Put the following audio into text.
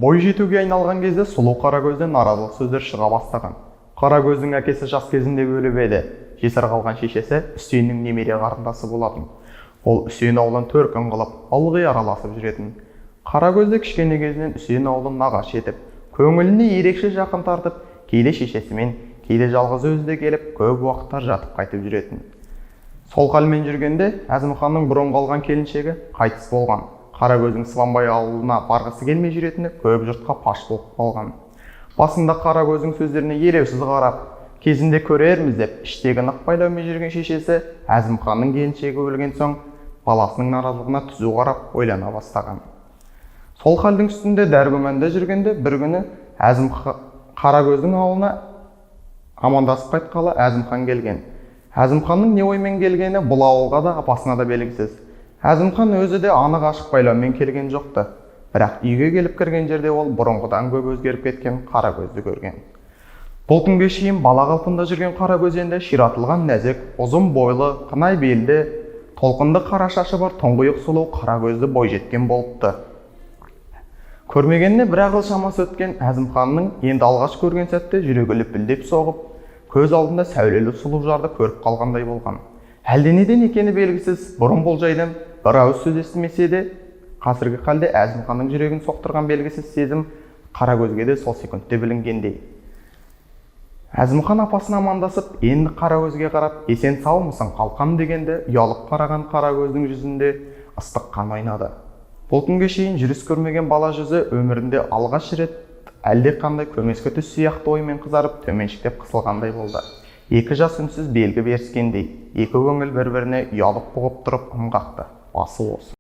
Бой жетуге айналған кезде сұлу Қарагөзден наразылық сөздер шыға бастаған. Қарагөздің әкесі жас кезінде өліп еді. Жесір қалған шешесі Үсеннің немере қарындасы болатын. Ол Үсен аулын төркін қылып, ылғи араласып жүретін. Қарагөзді кішкене кезінен Үсен аулын нағашы етіп, көңіліне ерекше жақын тартып, кейде шешесімен, кейде жалғыз өзі де келіп, көп уақыттар жатып қайтып жүретін. Сол халмен жүргенде Әзімханның бұрын қалған келіншегі қайтыс болған. Қарагөздің Сыбанбай ауылына барғысы келмей жүретіні көп жұртқа паш болып қалған. Басында Қарагөздің сөздеріне елеусіз қарап, кезінде көрерміз деп іштегі нық байлаумен жүрген шешесі Әзімханның келіншегі өлген соң баласының наразылығына түзу қарап ойлана бастаған. Сол халдің үстінде дәргүмәнде жүргенде бір күні Қарагөздің ауылына амандасып қайтқалы Әзімхан келген. Әзімханның не оймен келгені бұл ауылға да апасына да белгісіз. Әзімхан өзі де анық ашық байлаумен келген жоқты. Бірақ үйге келіп кірген жерде ол бұрынғыдан көп өзгеріп кеткен Қарагөзді көрген. Бұл күнге шейін бала қалпында жүрген Қарагөз енді ширатылған нәзік, ұзын бойлы, қынай белді, толқынды қара шашы бар тұңғиық сұлу Қарагөзді бойжеткен болыпты. Көрмегеніне бір ақ жыл шамасы өткен Әзімханның енді алғаш көрген сәтте жүрегі лүпілдеп соғып, көз алдында сәулелі сұлу жарды көріп қалғандай болған. Әлденеден екені белгісіз, бұрын бұл жайдан бір ауыз сөз естімесе де, қазіргі халде Әзімханның жүрегін соқтырған белгісіз сезім Қарагөзге де сол секундте білінгендей. Әзімхан апасына амандасып, енді Қарагөзге қарап, есен саумысың қалқам дегенде, ұялып қараған Қарагөздің жүзінде ыстық қан ойнады. Бұл күнге шейін жүріс көрмеген бала жүзі өмірінде алғаш рет әлде қандай көмескі түс сияқты оймен қызарып, төменшіктеп қысылғандай болды. Екі жас үнсіз белгі беріскендей, екі көңіл бір-біріне ұялып бұғып тұрып ым қақты. Басы осы.